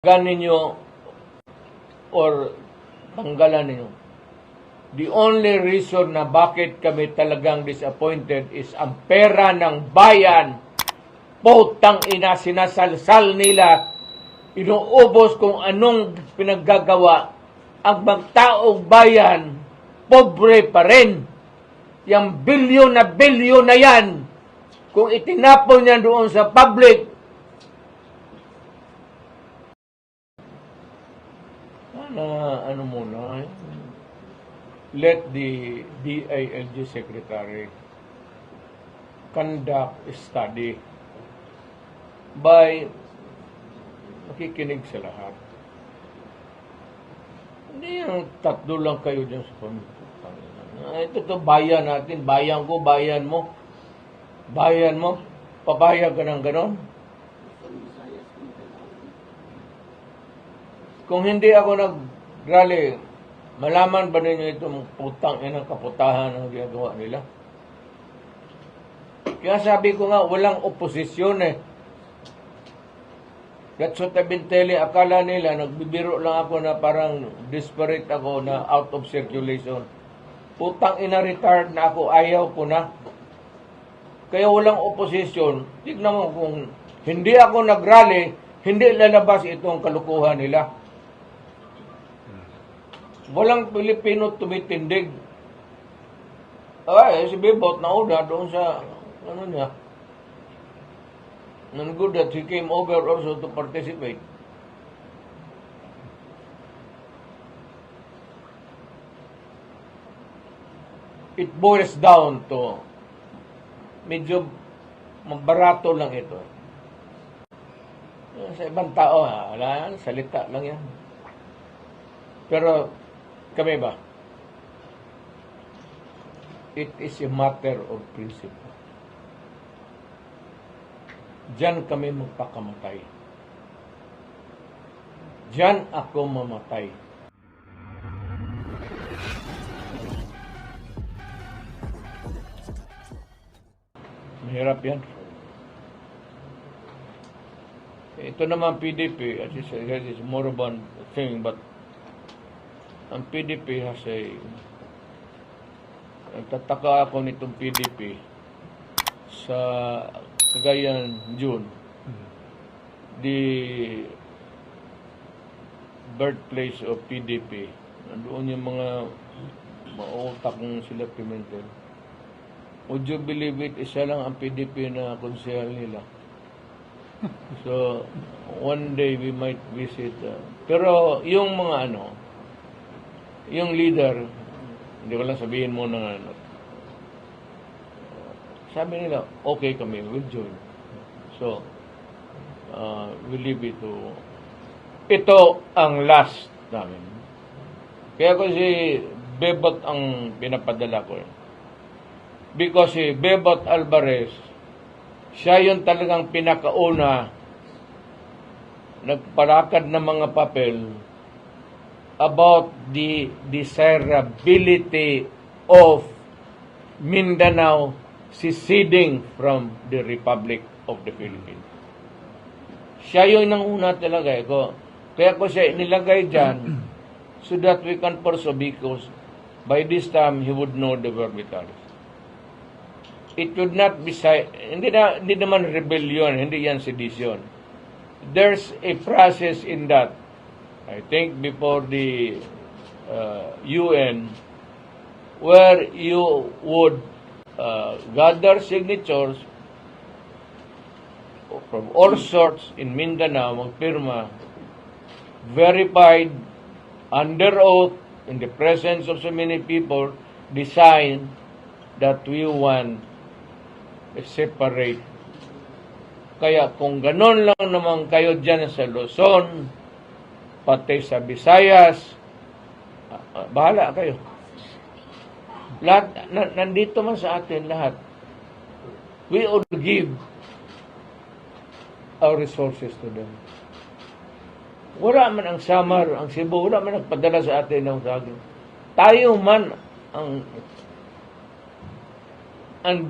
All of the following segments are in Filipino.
ninyo or tanggalan ninyo. The only reason na bakit kami talagang disappointed is ang pera ng bayan. Putang ina, sinasalsal nila, inuubos kung anong pinaggagawa. Ang magtaong bayan, pobre pa rin. Yang bilyon na yan, kung itinapon yan doon sa public, ano muna, let the DILG Secretary conduct a study by makikinig sa lahat. Hindi yung tatlo lang kayo dyan sa pamilya. Ito bayan natin. Bayan ko, bayan mo. Bayan mo. Papayag ka ng ganon. Kung hindi ako nag-rally, malaman ba ninyo itong putang inang kaputahan ang ginagawa nila? Kaya sabi ko nga, walang oposisyon eh. That's what I've been telling. Akala nila, nagbibiro lang ako na parang desperate ako na out of circulation. Putang ina, retired na ako, ayaw ko na. Kaya walang oposisyon. Tignan mo kung hindi ako nag-rally, hindi lalabas itong kalukuhan nila. Walang Pilipino tumitindig. Ay, si Bebot nauna doon sa, ano niya, and good that he came over also to participate. It boils down to, medyo mabarato lang ito. Sa ibang tao, wala, salita lang yan. Pero, kami ba? It is a matter of principle. Diyan kami magpakamatay. Diyan ako mamatay. Mahirap yan. Ito naman PDP, as is more about thing, but ang PDP has a, nagtataka ako nitong PDP sa Cagayan, June, the birthplace of PDP. Nandoon yung mga mautak ng sila Pimentel. Would you believe it, isa lang ang PDP na konsehal nila. So, one day we might visit. Pero yung mga yung leader, hindi ko lang sabihin mo na sabi nila, okay kami, we'll join. So, we'll leave it to, ito ang last namin. Kaya ko si Bebot ang pinapadala ko. Because si Bebot Alvarez, siya yung talagang pinakauna nagparakad ng mga papel about the desirability of Mindanao seceding from the Republic of the Philippines. Siya yung nanguna talaga. Kaya ko siya inilagay dyan so that we can pursue, because by this time he would know the verbitalis. It would not be, hindi naman rebellion, hindi yan sedition. There's a process in that. I think before the UN, where you would gather signatures from all sorts in Mindanao, magpirma, verified, under oath, in the presence of so many people, decide that we want a separate. Kaya kung ganon lang naman kayo dyan sa Luzon, pati sa Visayas, bahala kayo. Lahat, nandito man sa atin lahat. We ought to give our resources to them. Wala man ang Samar, ang Cebu, wala man nagpadala sa atin ng saging. Tayo man ang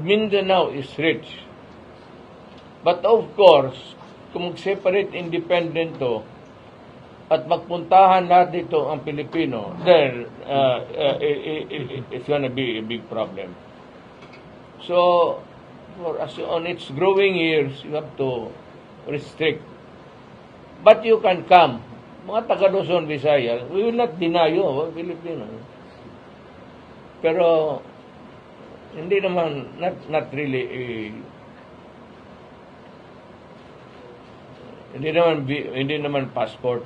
Mindanao is rich. But of course, kung mag-separate independent to, at magpuntahan lahat dito ang Pilipino, then it's gonna be a big problem. So, on its growing years, you have to restrict. But you can come. Mga taga Luzon, Visayas, we will not deny you, Filipino. Pero, hindi naman, not really, hindi naman passport.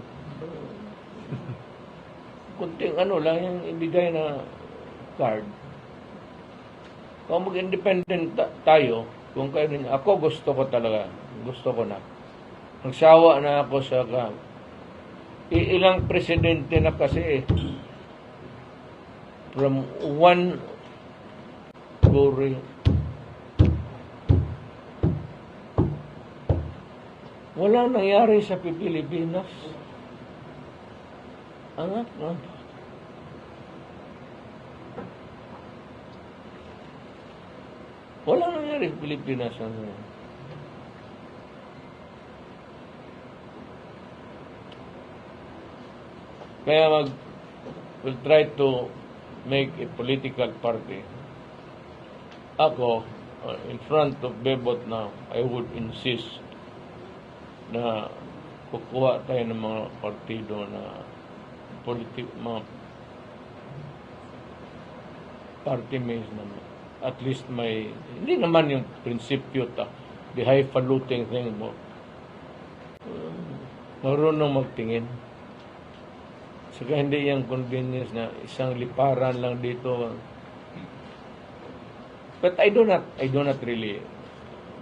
Kunting ano lang yung ibigay na card. Kung mag-independent tayo, kung kayo rin, ako gusto ko talaga, gusto ko na. Nagsawa na ako sa ilang presidente na kasi from one glory. Wala nangyari sa Pilipinas. Angat, no? Wala nangyari sa Pilipinas. Kaya we'll try to make a political party. Ako, in front of Bebot now, I would insist na kukuha tayo ng mga partido na mga party mates naman. At least may, hindi naman yung prinsipyo the highfalutin thing mo. Marunong magtingin. Saka hindi yung convenience na isang liparan lang dito. But I do not really,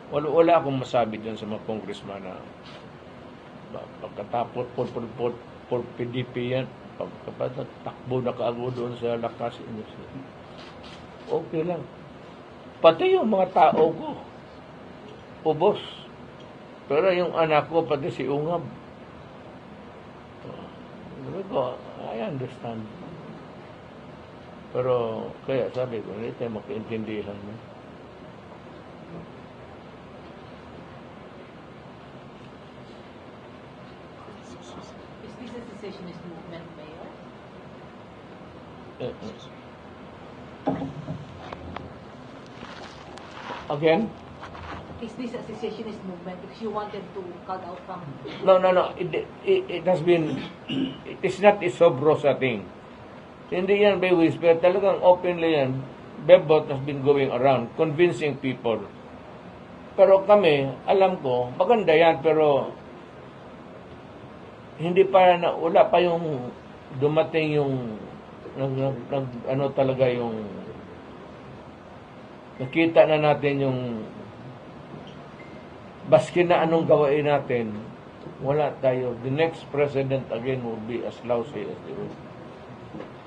wala akong masabi dyan sa mga congressman na pagkatapos for PDP yan, pagkatapos takbo na kaagod doon sa lakas industry. Okay lang. Pati yung mga tao ko, ubos. Pero yung anak ko, pati si Ungab, I understand. Pero, kaya sabi ko, hindi tayo makaintindihan mo. Is this a secessionist movement, Mayor? Again? Is this a secessionist movement because you wanted to cut out from... No. It has been, it is not a sobrosa thing. Hindi yan by whisper. Talagang openly yan. Bebot has been going around convincing people. Pero kami, alam ko, maganda yan, pero hindi pa wala pa yung dumating yung ano talaga yung nakita na natin yung baskin na anong gawain natin, wala tayo. The next president again will be as lousy as the old.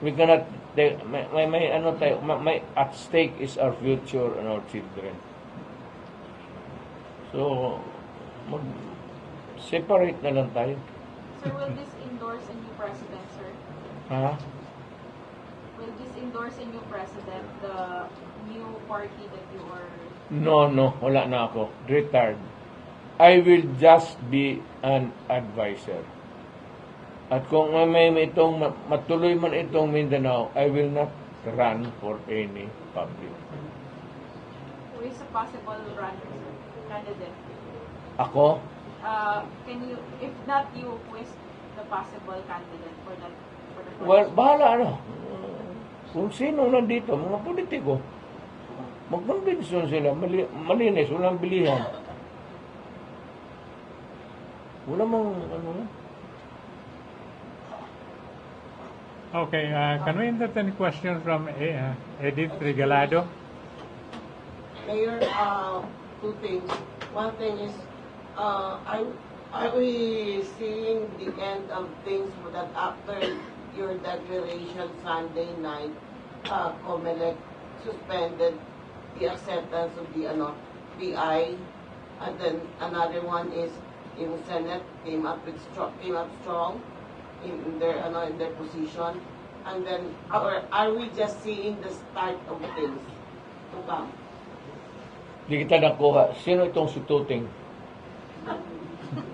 We cannot, may ano tayo, may at stake is our future and our children. So, separate na lang tayo. Sir, will this endorse a new president, sir? Ha? Will this endorse a new president, the new party that you are... No, wala na ako. Retired. I will just be an advisor. At kung may itong matuloy man itong Mindanao, I will not run for any public. Who is a possible runner, sir? Candidate? Ako? Can you, if not you, who is the possible candidate for the Well, bahala kung sino nandito, mga politiko, mag-convince sila, malinis, walang bilihan. Wala mong, Okay, can we entertain questions from Edith Regalado? Mayor, two things. One thing is, are we seeing the end of things that after your declaration Sunday night, COMELEC suspended the acceptance of the PI, and then another one is yung Senate came up strong in their position, and then are we just seeing the start of things to come? Di kita nakuha. Sino itong sututing?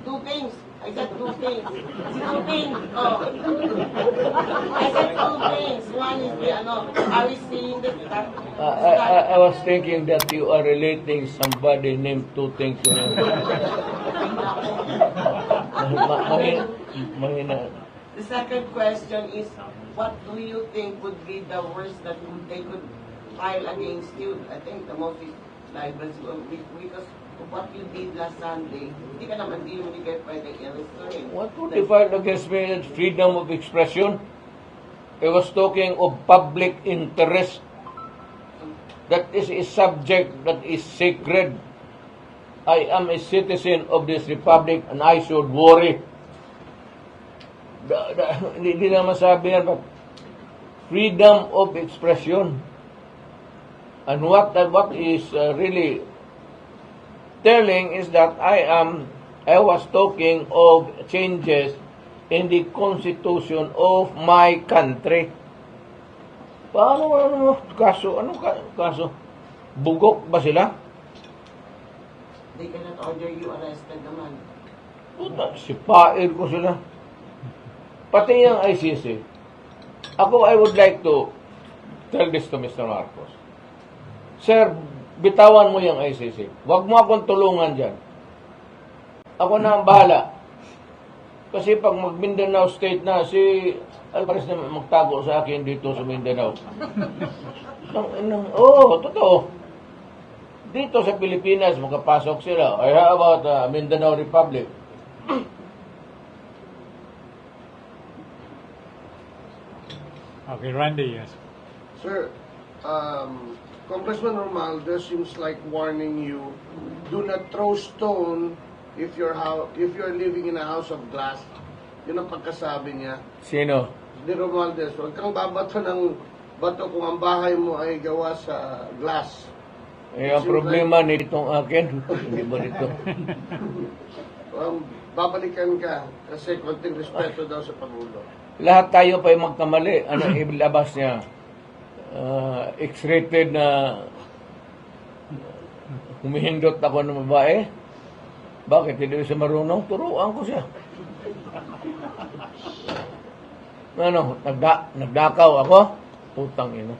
Two things. I said two things. Two things. Oh. I said two things. One is the are we seeing the I was thinking that you are relating somebody named two things. Mahina. The second question is, what do you think would be the worst that they could file against you? I think the most is libels because of what you did last Sunday. Hindi naman kayo pwede i-restrain. What would you file against me? Freedom of expression. I was talking of public interest. That is a subject that is sacred. I am a citizen of this republic and I should worry. Hindi na masabi yan, but freedom of expression. And what is really telling is that I was talking of changes in the constitution of my country. Paano kaso? Anong kaso? Bugok ba sila? They cannot order you arrested naman. Puta, sipain ko sila. Pati yung ICC. Ako, I would like to tell this to Mr. Marcos. Sir, bitawan mo yung ICC. Huwag mo akong tulungan dyan. Ako na ang bahala. Kasi pag mag-Mindanao State na, si Alvarez na magtago sa akin dito sa Mindanao. Totoo. Dito sa Pilipinas, makapasok sila. Ay, how about Mindanao Republic? Okay, Randy, yes. Sir, Congressman Romualdez seems like warning you, do not throw stone if you're living in a house of glass. Yun ang pagkasabi niya. Sino? Di Romualdez, huwag kang babato ng bato kung ang bahay mo ay gawa sa glass. Ang problema nitong akin, hindi ba nito? Babalikan ka kasi konting respeto daw sa Pangulo. Lahat tayo pa yung magkamali. Ano ilabas niya? X-rated na humihindot ako ng babae. Bakit? Hindi siya marunong? Turuan ko siya. Ano? Nagdakaw ako? Putang ina.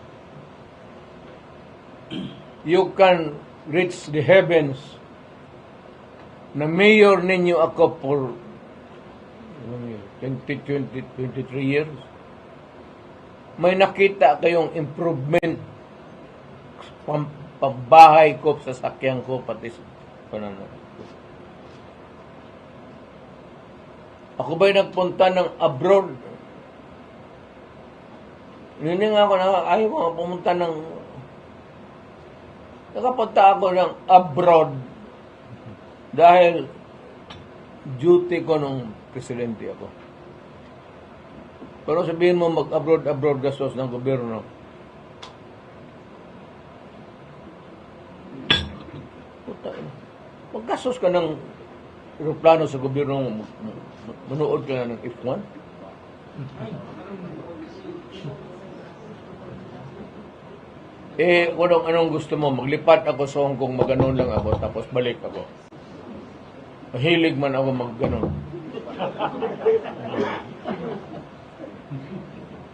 You can reach the heavens na mayor ninyo ako for 23 years. May nakita kayong improvement pambahay ko sa sakyan ko pati sa panano. Ako ba'y nagpunta ng abroad? Hindi nga ako ayaw ko pumunta ng nakapunta ako ng abroad dahil duty ko nung presidente ako. Pero sabihin mo mag-abroad gastos ng gobyerno. Maggastos ka ng aeroplano sa gobyerno, manood ka na ng F1. Kung anong gusto mo, maglipat ako sa Hong Kong, maganon lang ako, tapos balik ako. Mahilig man ako magganon.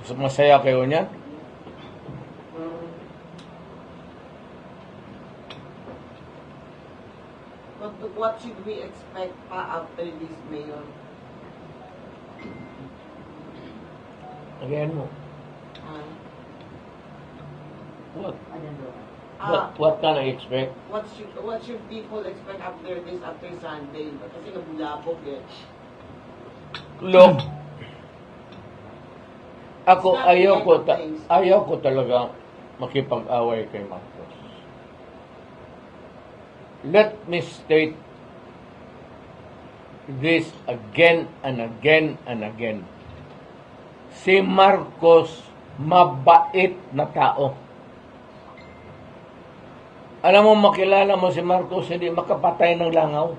Masaya kayo niyan? What should we expect pa after this, Mayor? Again mo. What can I expect? What should people expect after this, after Sunday? Kasi nabulabog eh. Look, ako ayaw ko talaga makipag-away kay Marcos. Let me state this again and again and again. Si Marcos mabait na tao. Alam mo, makilala mo si Marcos, hindi makapatay ng langaw.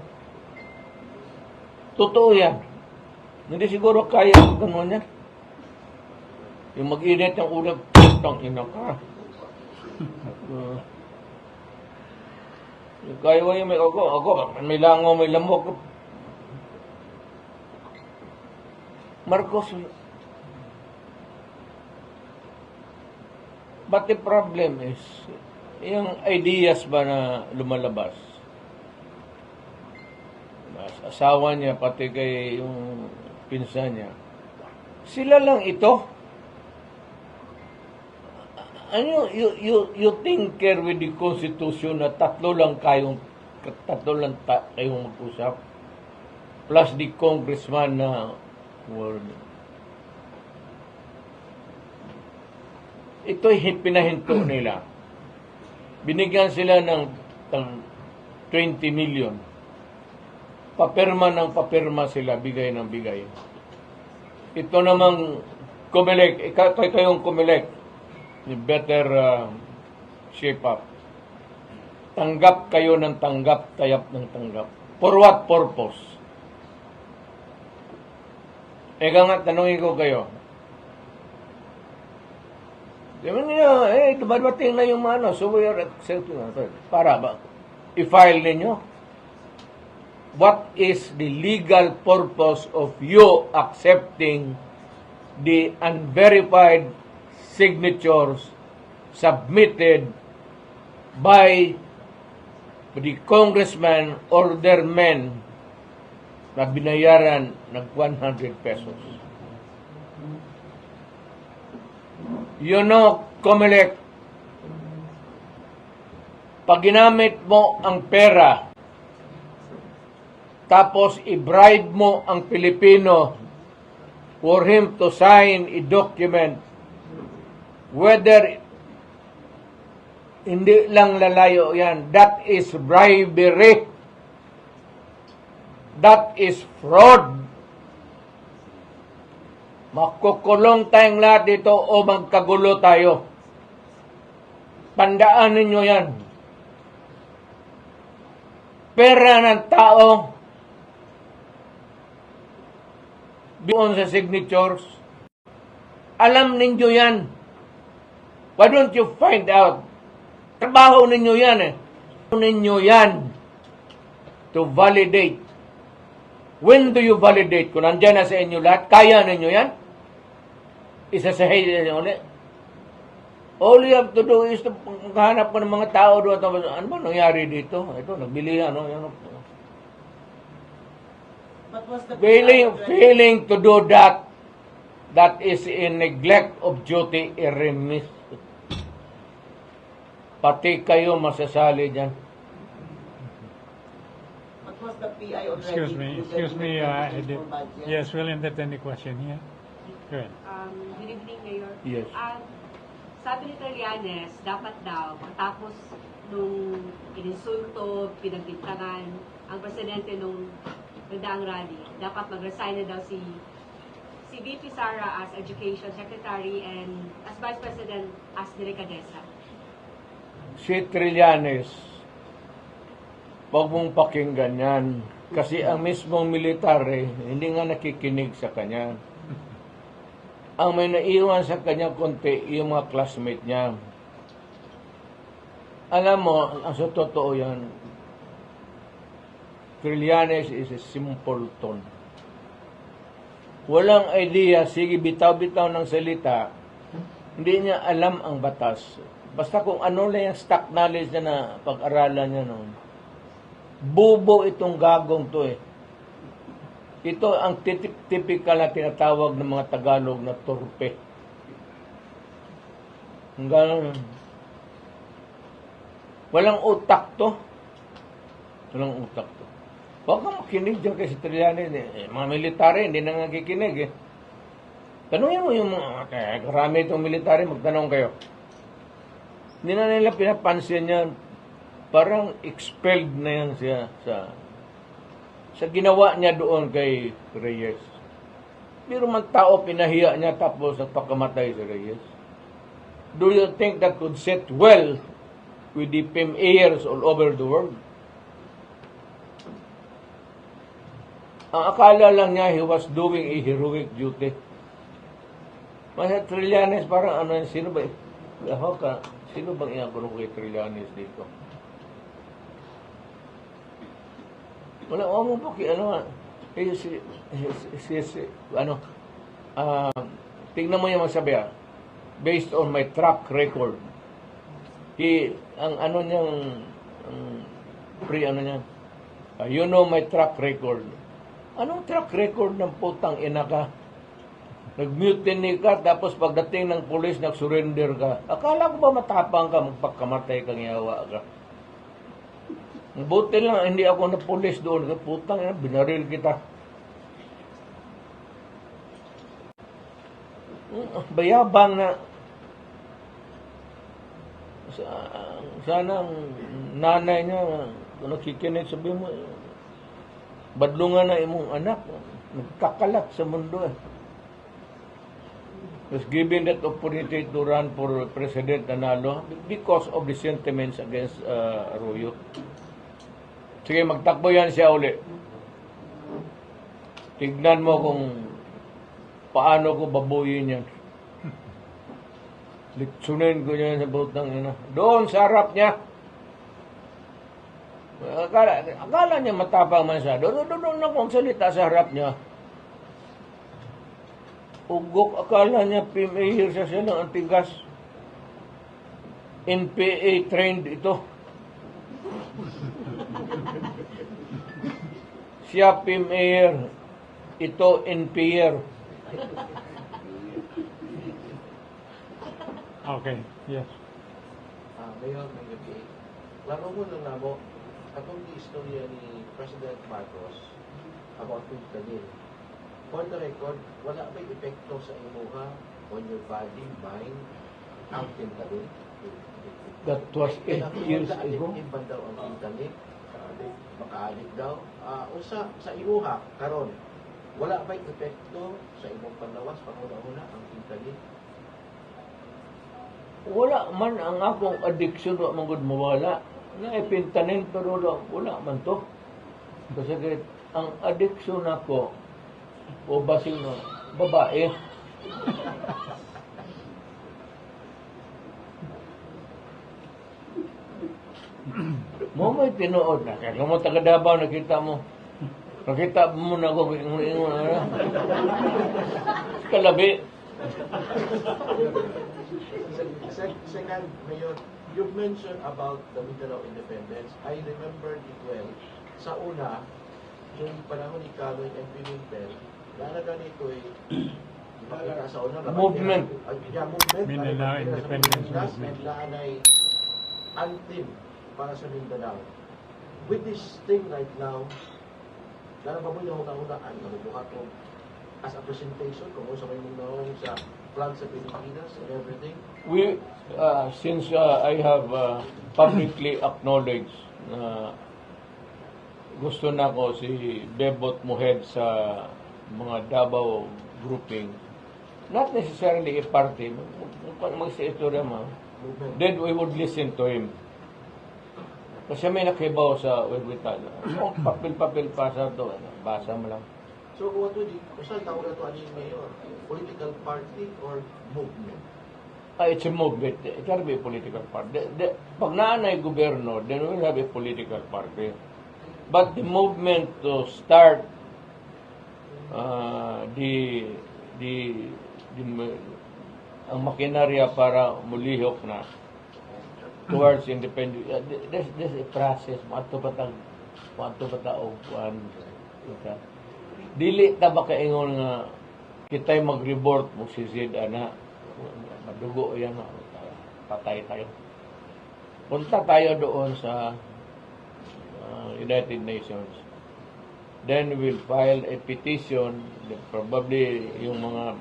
Totoo yan. Hindi siguro kaya gano'n yan. Yung mag-init ng ulo, putang ina ka. Kaya yung may langaw, may lamok. Marcos. But the problem is, yung ideas ba na lumalabas, asawa niya, pati kay yung pinsan niya, sila lang ito. Ano, you tinker with the Constitution na tatlo lang kayong mag-usap. Plus the congressman na ito'y pinahinto nila. Binigyan sila ng 20 million. Papirma ng papirma sila, bigay ng bigay. Ito namang Comelec, kayong Comelec, ni better shape up. Tanggap kayo ng tanggap, tayap ng tanggap. For what purpose? Eka nga, tanongin ko kayo. Diba niya, dumadating na yung ano, so we are accepting. Para ba? I-file ninyo. What is the legal purpose of you accepting the unverified signatures submitted by the congressman or their men na binayaran ng 100 pesos? You know, Comelec, pag ginamit mo ang pera, tapos i-bribe mo ang Pilipino for him to sign a document, whether hindi lang lalayo yan, that is bribery. That is fraud. Makukulong tayong lahat dito o magkagulo tayo. Tandaan ninyo yan. Pera ng tao doon sa signatures. Alam ninyo yan. Why don't you find out? Trabaho ninyo yan eh. Trabaho ninyo yan to validate. When do you validate? Kung nandyan na sa inyo lahat, kaya ninyo yan? Isasahin ninyo ulit. All you have to do is to maghanap ka ng mga tao doon. Ano ba nangyari dito? Ito, nagbili ano. But was the Failing to do that, that is in neglect of duty, irremis. Pati kayo masasali dyan. But was the PI already? Excuse me, Edith. Yes, we'll entertain the question here. Go ahead. Good evening, Mayor. Yes. Sabi ni Trillanes, dapat daw, matapos nung ininsulto, pinagbintangan, ang presidente nung nagdaang rally, dapat mag-resign na daw si VP Sara as Education Secretary and as Vice President as Delicadesa. Si Trillanes, huwag mong pakinggan yan. Kasi ang mismong military, hindi nga nakikinig sa kanya. Ang may naiwan sa kanya konti, yung mga classmate niya. Alam mo, ang sa totoo yan, Trillanes is a simpleton. Walang idea, sige bitaw-bitaw ng salita, hindi niya alam ang batas. Basta kung ano lang yung stock knowledge niya na pag-aralan niya noon. Bubo itong gagong to eh. Ito ang typical na tinatawag ng mga Tagalog na torpe. Hanggang walang utak to. Walang utak to. Huwag kang makinig dyan kay si Trillanes. Mga military, hindi na nakikinig eh. Tanungin mo yung mga, karami itong military, magtanong kayo. Hindi na nila pinapansin yan. Parang expelled na yan siya sa ginawa niya doon kay Reyes. Pero man tao, pinahiya niya tapos nagpakamatay si Reyes. Do you think that could sit well with the PMAers all over the world? Ang akala lang niya, he was doing a heroic duty. Mas Trillanes, parang ano, sino ba? Sino bang iyakulong kay Trillanes dito? Wala mo pa ano, tingnan mo yung magsabi based on my track record. Ang ano niyang, ano niya, you know my track record. Anong track record ng putang ina ka? Nag-mutiny ka, tapos pagdating ng pulis, nag-surrender ka. Akala ko ba matapang ka, magpagkamatay kang yawa ka? Buti lang, hindi ako na pulis doon. Putang ina, binaril kita. Bayabang na. Sana ang nanay niya, nakikinig, sabi mo, badlungan na imong anak. Nagkakalat sa mundo was given that opportunity to run for President Nanalo because of the sentiments against Arroyo. Sige, magtakbo yan siya uli. Tignan mo kung paano ko babuyin yan. Litsunin ko yan sa butang ina. Doon sa harap niya. Akala niya matapang man siya. Doon na kung salita sa harap niya. Ugok, akala niya PMA siya ng antigas. NPA trained ito. Siya PMA, ito NPA. Okay, yes. Mayor, laro mo lang namo, atong istorya ni President Marcos about fentanyl. For the record, wala ba epekto sa imuha on your body, mind, ang fentanyl? That was 8 years ago. Iban daw ang fentanyl, makaalit daw. Usa sa imuha, karon, wala ba epekto sa imong panlawas, panguna-una ang fentanyl? Wala man ang akong addiction, wala man gud mawala. Naipintanin pero wala man to. Kasi ang addiction ako, o basing no, babae. Mo may tinuod na. Kaya mo taga Davao, nakita mo. Nakita mo na ako, ingon na. Kalabi. Second, Mayor, you've mentioned about the Mindanao independence. I remember it well. Sa una, yung panahon ni Kaloy and Pimentel, nalaga nito ipakita sa una. Movement. Movement. Mindanao Independence Movement. And naanay anthem para sa Mindanao. With this thing right now, nalaga mo yung una-unaan, nabubuhat ko as a presentation, kung sa may Mindanao sa flag sa Pilipinas and everything. We, since I have publicly acknowledged na gusto na ko si Bebot Muhed sa mga Davao grouping, not necessarily a party, magsa-istorya mo, then we would listen to him. Kasi may nakibaw sa webwitan. Papel-papel pa sa ito, basa mo lang. So, what would you, saan tawag na ito ani Mayor? Political party or movement? It's a movement. It can be a political party. Pag naanay gobyerno, then we will have a political party. But the movement to start ang makinarya para mulihok na towards independence, there's a process. Mato pa og dili ta ba kaingon nga kitay mag-report mo si Zid ana madugo yan, patay tayo. Punta tayo doon sa United Nations. Then we'll file a petition, probably yung mga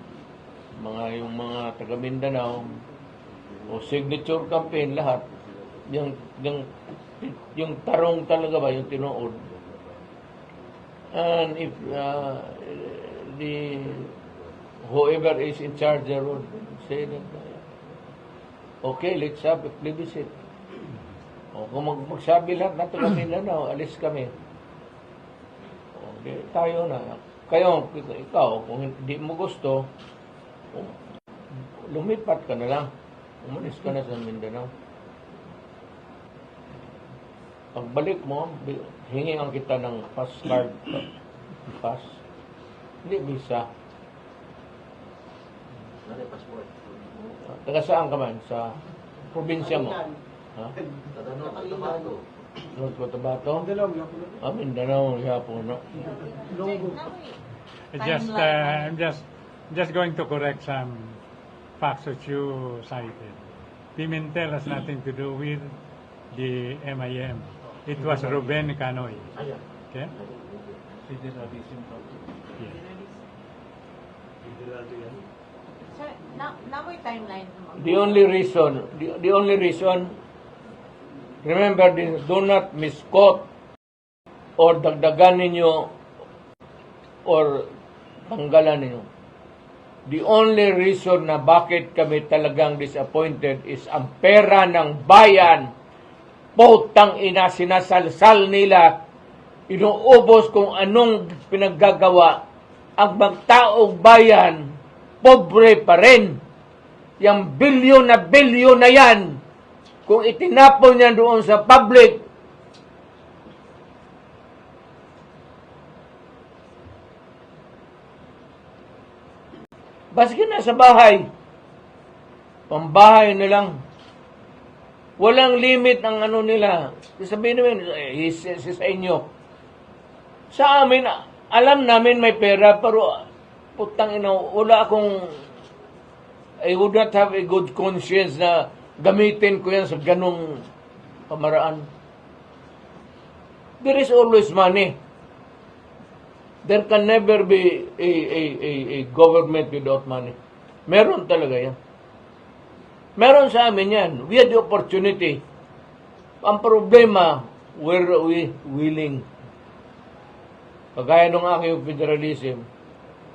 taga Mindanao o signature campaign lahat. Yung tarong talaga ba, yung tinuod. And if whoever is in charge there would say that, okay, let's have a plebiscite. O kung magsabi lahat na taga Mindanao, alis kami. Okay, tayo na. Ikaw, kung hindi mo gusto, lumipat ka na lang. Umalis ka na sa Mindanao. Pagbalik mo, hingihan kita ng pass card. Pass. Hindi visa. Nanay passport. Taga saan ka man? Sa probinsya mo? Ayan. Ha? Tatanong ang Tabato. North Cotabato? Mindanao, Hapon, no? I'm just going to correct some facts that you cited. Pimentel has nothing to do with the MIM. It was Ruben Canoy. Ayan. Okay? Federalism. Yeah. Sir, namoy timeline. The only reason, remember this, do not misquote or dagdagan ninyo or tanggalan ninyo. The only reason na bakit kami talagang disappointed is ang pera ng bayan. Putang ina, sinasalsal nila, inuubos kung anong pinaggagawa. Ang magtaong bayan, pobre pa rin. Yang bilyon na yan, kung itinapon yan doon sa public, baski na sa bahay, pambahay na lang. Walang limit ang ano nila. Sabihin namin, sa inyo. Sa amin, alam namin may pera, pero putang ina, wala akong, I would not have a good conscience na gamitin ko yan sa ganong pamaraan. There is always money. There can never be a government without money. Meron talaga yan. Meron sa amin yan. We had the opportunity. Ang problema, were we willing? Kagaya nung aking federalism,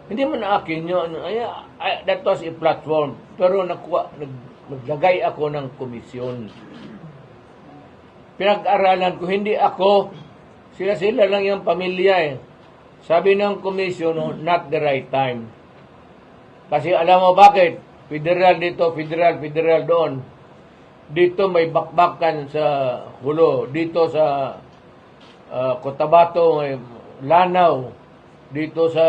hindi man akin yun. That was a platform. Pero naglagay ako ng komisyon. Pinag-aralan ko, hindi ako, sila lang yung pamilya eh. Sabi ng komisyon, not the right time. Kasi alam mo bakit? Federal dito, federal doon. Dito may bakbakan sa Hulo. Dito sa Cotabato, may Lanao. Dito sa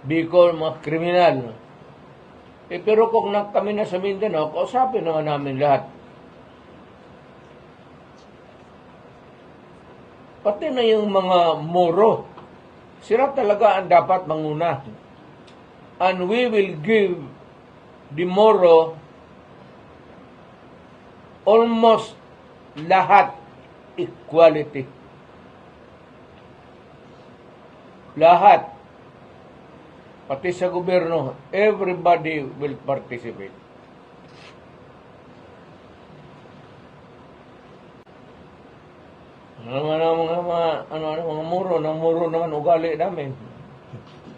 Bicol, mga kriminal. Pero kung kami na sa Mindanao, kausapin naman namin lahat. Pati na yung mga moro. Sila talaga ang dapat manguna. And we will give the Moro almost lahat equality. Lahat. Pati sa gobyerno, everybody will participate. Mga muro naman ugali namin.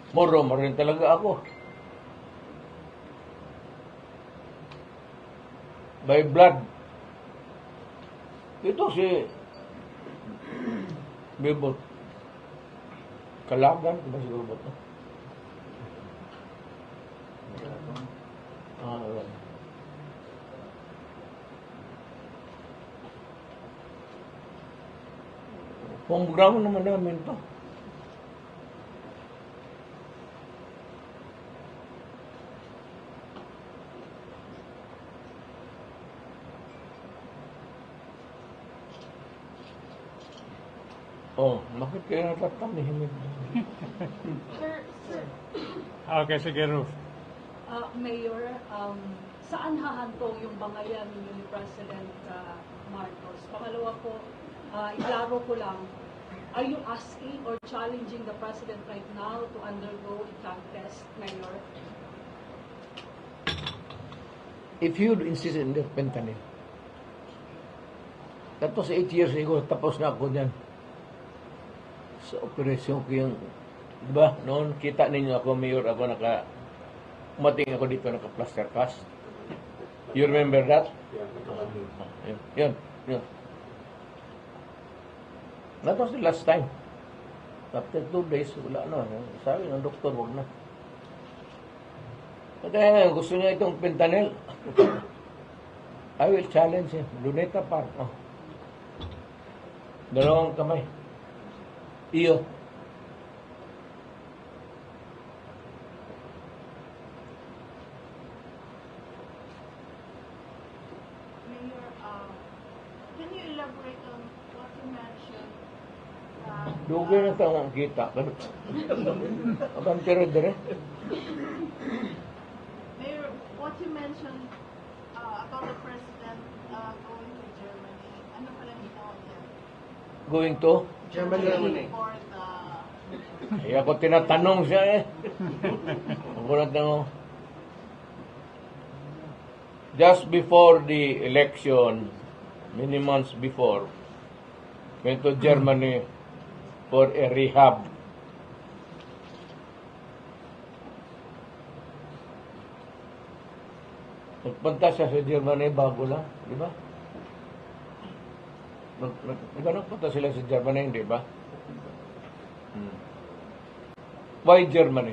Muro rin talaga ako. By blood. Ito si Bebot. Kalagan, ba si Bebot? Home ground naman namin to. Oh, bakit kaya natatamihimik? Sir, Okay, sige, Ruth. Mayor, saan hahantong yung bangayan ni President Marcos? Pangalawa po, iklaro ko lang, are you asking or challenging the President right now to undergo a drug test, Mayor? If you insist in the fentanyl, that was 8 years ago, tapos na ako dyan. Sa operasyon ko yung, di ba, noon kita ninyo ako, Mayor, ako umating ako dito, naka-plaster cast. You remember that? Yun. That was the last time. After 2 days, wala na. Sabi ng doktor, wag na. Kaya ngayon, gusto niya itong fentanyl. I will challenge him. Luneta Park. Oh. Dalawang kamay. Iyo. elaborate on what you mentioned that Dugay na tayo ang kita. Abang tira dire. Mayor, what you mentioned about the president going to Germany, ano pala ginawa niya? Going to? Germany. For the Ay, ako tinatanong siya eh. Ako natanong. Just before the election, many months before, went to Germany for a rehab. Nagpunta siya sa Germany bago lang, di ba? Nagpunta sila sa Germany, di ba? Why Germany?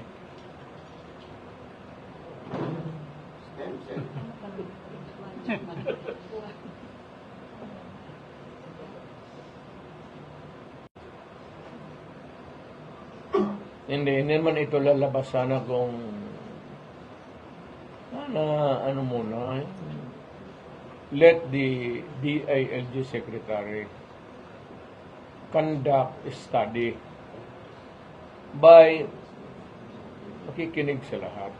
Stem cell. Hindi naman ito lalabas sana kung ano muna, let the DILG Secretary conduct a study by makikinig sa lahat.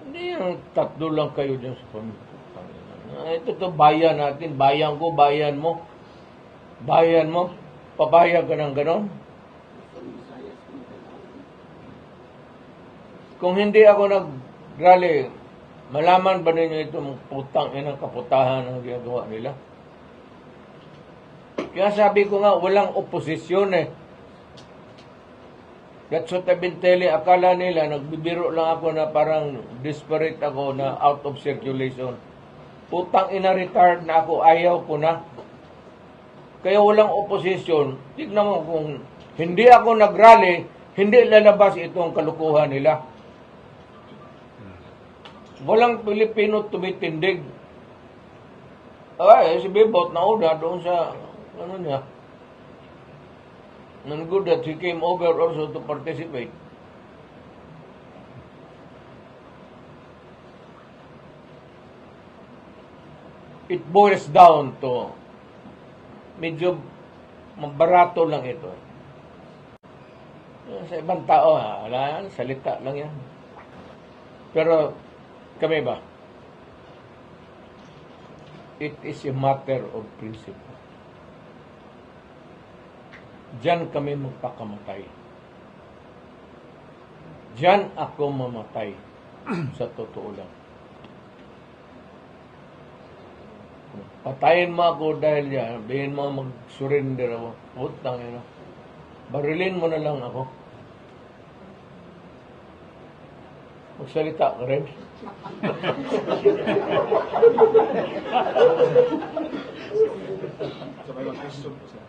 Hindi yung tatlo lang kayo dyan sa pamilya. Ito bayan natin, bayan ko, bayan mo. Bayan mo, papayag ka ng ganon. Kung hindi ako nag-rally, malaman ba ninyo itong putang inang kaputahan ang ginagawa nila? Kaya sabi ko nga, walang oposisyon eh. That's what I've been telling. Akala nila, nagbibiro lang ako na parang desperate ako na out of circulation. Putang ina, retired na ako, ayaw ko na. Kaya walang oposisyon. Tignan mo kung hindi ako nag-rally, hindi lalabas itong kalukuhan nila. Walang Pilipino tumitindig. Ay, si Bebot nauna doon sa, ano niya. And good that he came over also to participate. It boils down to, medyo mabarato lang ito. Sa ibang tao, wala yan, salita lang yan. Pero, kami ba? It is a matter of principle. Diyan kami magpakamatay. Diyan ako mamatay. Sa totoo lang. Patayin mo ako dahil yan. Bihin mo mag-surrender ako. Putang ina. Barilin mo na lang ako. Magsalita ka rin.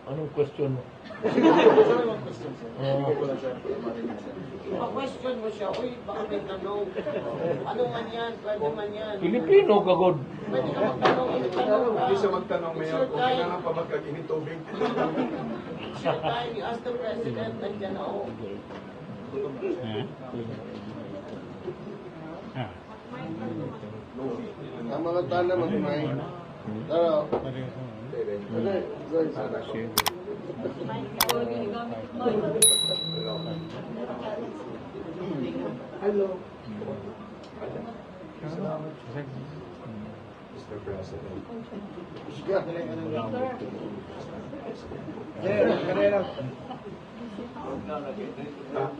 Anong question mo? Pa-question mo siya, uy, baka may tanong. Ano man yan, pwede man yan. Pilipino ka, God. Pwede ka magtanong, Hindi siya magtanong, It's Mayor, your kung time. kailangan pa magkaginit tubig. It's your time, you ask the president, nandiyan ako. Ang mga tana mag-mind. Pero, Hello. Mr. President. Sige.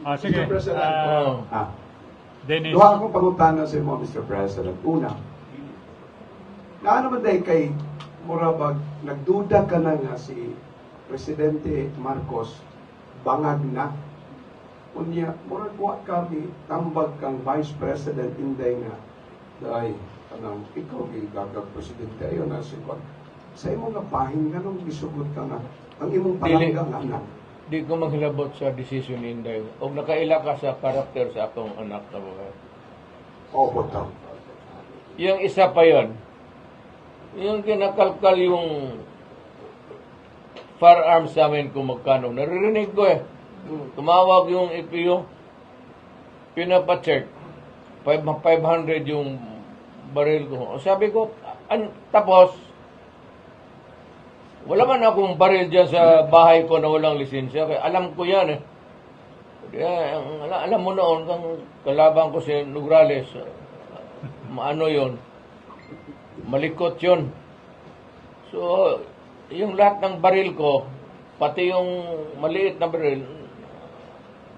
Mr. President. Dennis. Duha akong pangutana sa imo, Mr. President. Una, naano man dahil kay Murabag, nagduda ka na nga si Presidente Marcos bangag na. Unya, murag wa kami tambag kang Vice President Inday nga dahil kanang ikaw gagag Presidente ayon na si Kwan. Sa imo nga pahin ganong gisugot ka nga ang imong palangga nga anak. Di ko maghilabot sa decision ni Inday. O nakaila ka sa karakter sa akong anak na buhay. Opo taw. Yung isa pa yon, yung kinakalkal yung firearms sa amin kung magkano. Naririnig ko eh. Tumawag yung EPO, pinapacheck. 500 yung baril ko. O sabi ko, tapos, Wala man akong baril dyan sa bahay ko na walang lisensya. Kaya alam ko yan eh. Kaya, alam mo noon, kang kalaban ko si Nograles, maano yon, malikot yon. So, yung lahat ng baril ko, pati yung maliit na baril,